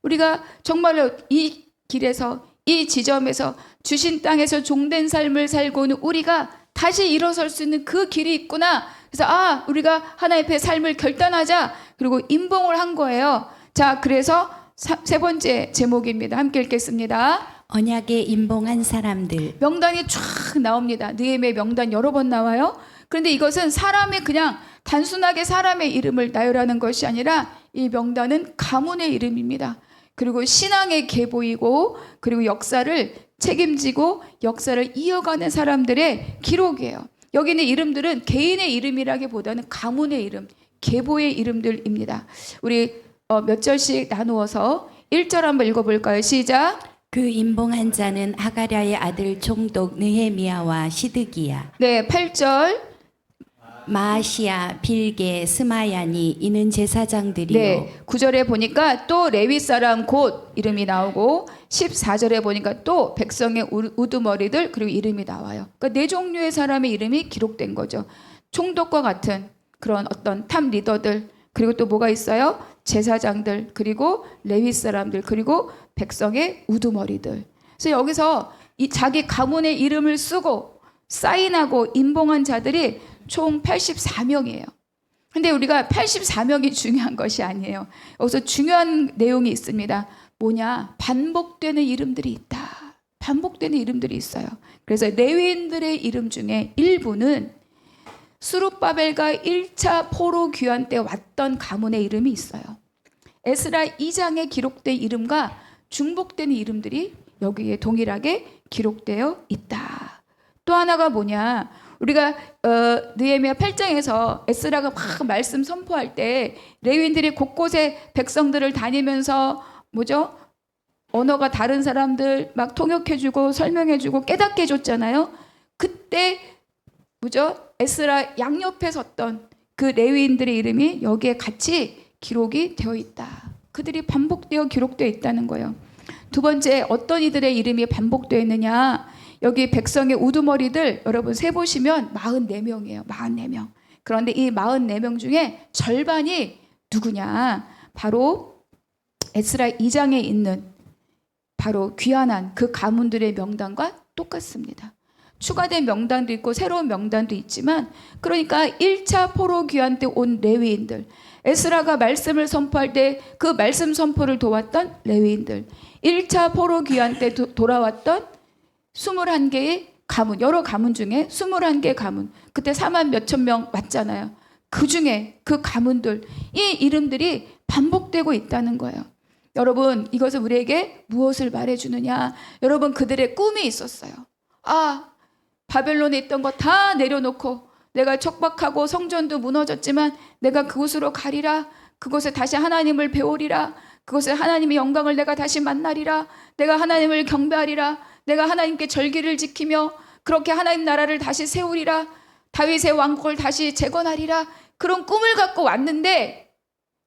우리가 정말로 이 길에서, 이 지점에서, 주신 땅에서 종된 삶을 살고 있는 우리가 다시 일어설 수 있는 그 길이 있구나. 그래서 우리가 하나님 앞에 삶을 결단하자. 그리고 임봉을 한 거예요. 자, 그래서 세 번째 제목입니다. 함께 읽겠습니다. 언약에 임봉한 사람들. 명단이 쫙 나옵니다. 느헤미야 명단 여러 번 나와요. 그런데 이것은 사람의, 그냥 단순하게 사람의 이름을 나열하는 것이 아니라 이 명단은 가문의 이름입니다. 그리고 신앙의 계보이고, 그리고 역사를 책임지고 역사를 이어가는 사람들의 기록이에요. 여기 있는 이름들은 개인의 이름이라기보다는 가문의 이름, 계보의 이름들입니다. 우리 몇 절씩 나누어서 1절 한번 읽어볼까요? 시작. 그 임봉한 자는 하가랴의 아들 총독 느헤미야와 시드기야. 네, 8절. 마아시아, 빌게, 스마야니 이는 제사장들이요. 네, 9절에 보니까 또 레위 사람 곧 이름이 나오고 14절에 보니까 또 백성의 우두머리들 그리고 이름이 나와요. 그러니까 네 종류의 사람의 이름이 기록된 거죠. 총독과 같은 그런 어떤 탑 리더들, 그리고 또 뭐가 있어요? 제사장들, 그리고 레위 사람들, 그리고 백성의 우두머리들. 그래서 여기서 이 자기 가문의 이름을 쓰고 사인하고 임봉한 자들이 총 84명이에요. 근데 우리가 84명이 중요한 것이 아니에요. 여기서 중요한 내용이 있습니다. 뭐냐? 반복되는 이름들이 있다. 반복되는 이름들이 있어요. 그래서 레위인들의 이름 중에 일부는 스룹바벨과 1차 포로 귀환 때 왔던 가문의 이름이 있어요. 에스라 2장에 기록된 이름과 중복되는 이름들이 여기에 동일하게 기록되어 있다. 또 하나가 뭐냐? 우리가 느헤미야 8장에서 에스라가 막 말씀 선포할 때 레위인들이 곳곳에 백성들을 다니면서 뭐죠? 언어가 다른 사람들 막 통역해주고 설명해주고 깨닫게 해줬잖아요. 그때 뭐죠? 에스라 양옆에 섰던 그 레위인들의 이름이 여기에 같이 기록이 되어 있다. 그들이 반복되어 기록되어 있다는 거예요. 두 번째, 어떤 이들의 이름이 반복되어 있느냐? 여기 백성의 우두머리들 여러분 세보시면 44명이에요. 44명. 그런데 이 44명 중에 절반이 누구냐? 바로 에스라 2장에 있는 바로 귀환한 그 가문들의 명단과 똑같습니다. 추가된 명단도 있고 새로운 명단도 있지만, 그러니까 1차 포로 귀환 때 온 레위인들, 에스라가 말씀을 선포할 때 그 말씀 선포를 도왔던 레위인들, 1차 포로 귀환 때 돌아왔던 21개의 가문, 여러 가문 중에 21개 가문, 그때 4만 몇천 명 왔잖아요. 그 중에 그 가문들, 이 이름들이 반복되고 있다는 거예요. 여러분, 이것은 우리에게 무엇을 말해주느냐? 여러분, 그들의 꿈이 있었어요. 바벨론에 있던 거 다 내려놓고 내가 척박하고 성전도 무너졌지만 내가 그곳으로 가리라. 그곳에 다시 하나님을 배우리라. 그곳에 하나님의 영광을 내가 다시 만나리라. 내가 하나님을 경배하리라. 내가 하나님께 절기를 지키며 그렇게 하나님 나라를 다시 세우리라. 다윗의 왕국을 다시 재건하리라. 그런 꿈을 갖고 왔는데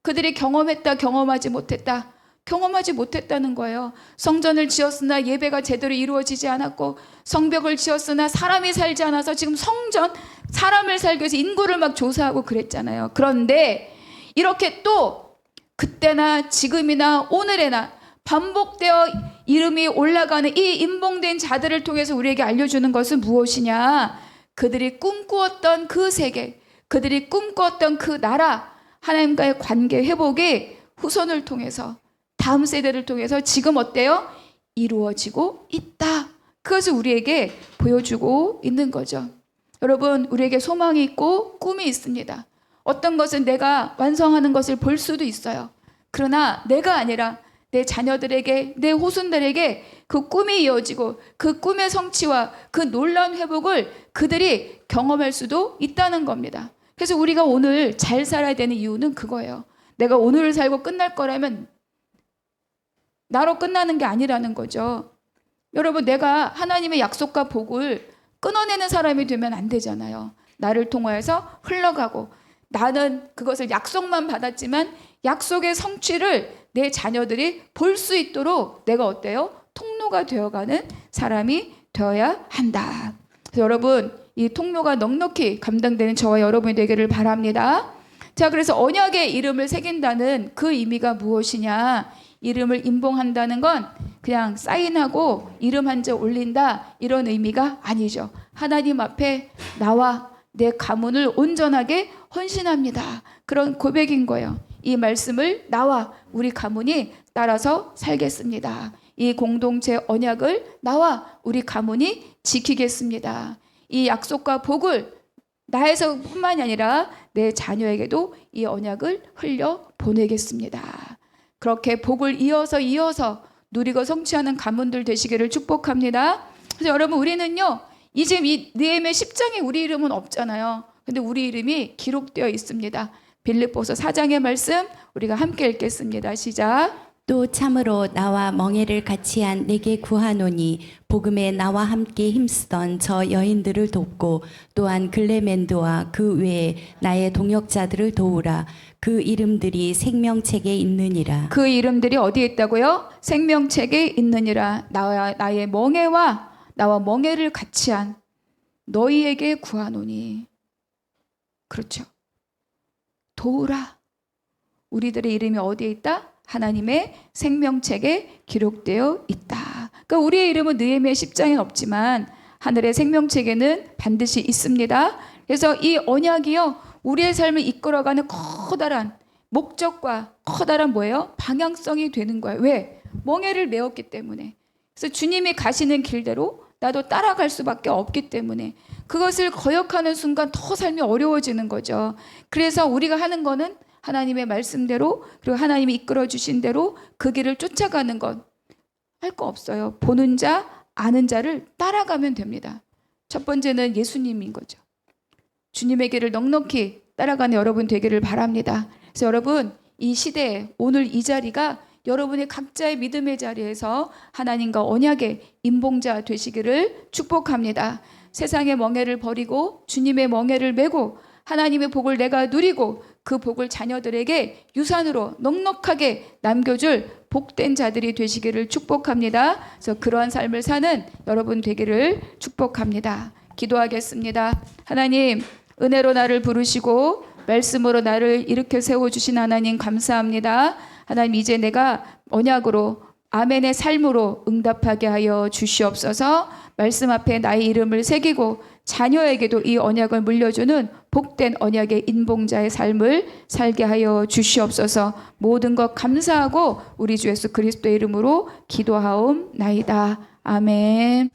그들이 경험했다, 경험하지 못했다. 경험하지 못했다는 거예요. 성전을 지었으나 예배가 제대로 이루어지지 않았고, 성벽을 지었으나 사람이 살지 않아서 지금 성전, 사람을 살기 위해서 인구를 막 조사하고 그랬잖아요. 그런데 이렇게 또 그때나 지금이나 오늘에나 반복되어 이름이 올라가는 이 임봉된 자들을 통해서 우리에게 알려주는 것은 무엇이냐? 그들이 꿈꾸었던 그 세계, 그들이 꿈꾸었던 그 나라, 하나님과의 관계 회복이 후손을 통해서, 다음 세대를 통해서 지금 어때요? 이루어지고 있다. 그것을 우리에게 보여주고 있는 거죠. 여러분, 우리에게 소망이 있고 꿈이 있습니다. 어떤 것은 내가 완성하는 것을 볼 수도 있어요. 그러나 내가 아니라 내 자녀들에게, 내 후손들에게 그 꿈이 이어지고 그 꿈의 성취와 그 놀라운 회복을 그들이 경험할 수도 있다는 겁니다. 그래서 우리가 오늘 잘 살아야 되는 이유는 그거예요. 내가 오늘을 살고 끝날 거라면 나로 끝나는 게 아니라는 거죠. 여러분, 내가 하나님의 약속과 복을 끊어내는 사람이 되면 안 되잖아요. 나를 통하여서 흘러가고, 나는 그것을 약속만 받았지만 약속의 성취를 내 자녀들이 볼 수 있도록 내가 어때요? 통로가 되어가는 사람이 되어야 한다. 그래서 여러분, 이 통로가 넉넉히 감당되는 저와 여러분이 되기를 바랍니다. 자, 그래서 언약의 이름을 새긴다는 그 의미가 무엇이냐? 이름을 임봉한다는 건 그냥 사인하고 이름 한 자 올린다, 이런 의미가 아니죠. 하나님 앞에 나와 내 가문을 온전하게 헌신합니다. 그런 고백인 거예요. 이 말씀을 나와 우리 가문이 따라서 살겠습니다. 이 공동체 언약을 나와 우리 가문이 지키겠습니다. 이 약속과 복을 나에서 뿐만이 아니라 내 자녀에게도 이 언약을 흘려 보내겠습니다. 그렇게 복을 이어서 누리고 성취하는 가문들 되시기를 축복합니다. 그래서 여러분, 우리는요, 지금 이 느헤미야 10장에 우리 이름은 없잖아요. 근데 우리 이름이 기록되어 있습니다. 빌립보서 4장의 말씀 우리가 함께 읽겠습니다. 시작. 또 참으로 나와 멍에를 같이 한 내게 구하노니 복음에 나와 함께 힘쓰던 저 여인들을 돕고 또한 글레멘드와 그 외에 나의 동역자들을 도우라. 그 이름들이 생명책에 있느니라. 그 이름들이 어디에 있다고요? 생명책에 있느니라. 나의 멍에와 나와 멍에를 같이 한 너희에게 구하노니. 그렇죠. 도우라. 우리들의 이름이 어디에 있다? 하나님의 생명책에 기록되어 있다. 그러니까 우리의 이름은 느헤미야 10장에는 없지만 하늘의 생명책에는 반드시 있습니다. 그래서 이 언약이요, 우리의 삶을 이끌어가는 커다란 목적과 커다란 뭐예요? 방향성이 되는 거예요. 왜? 멍에를 메었기 때문에. 그래서 주님이 가시는 길대로 나도 따라갈 수밖에 없기 때문에 그것을 거역하는 순간 더 삶이 어려워지는 거죠. 그래서 우리가 하는 거는 하나님의 말씀대로, 그리고 하나님이 이끌어 주신 대로 그 길을 쫓아가는 것, 할 거 없어요. 보는 자, 아는 자를 따라가면 됩니다. 첫 번째는 예수님인 거죠. 주님의 길을 넉넉히 따라가는 여러분 되기를 바랍니다. 그래서 여러분, 이 시대에 오늘 이 자리가 여러분의 각자의 믿음의 자리에서 하나님과 언약의 인봉자 되시기를 축복합니다. 세상의 멍에를 버리고 주님의 멍에를 메고 하나님의 복을 내가 누리고 그 복을 자녀들에게 유산으로 넉넉하게 남겨줄 복된 자들이 되시기를 축복합니다. 그래서 그러한 삶을 사는 여러분 되기를 축복합니다. 기도하겠습니다. 하나님, 은혜로 나를 부르시고 말씀으로 나를 일으켜 세워주신 하나님 감사합니다. 하나님, 이제 내가 언약으로 아멘의 삶으로 응답하게 하여 주시옵소서. 말씀 앞에 나의 이름을 새기고 자녀에게도 이 언약을 물려주는 복된 언약의 인봉자의 삶을 살게 하여 주시옵소서. 모든 것 감사하고 우리 주 예수 그리스도의 이름으로 기도하옵나이다. 아멘.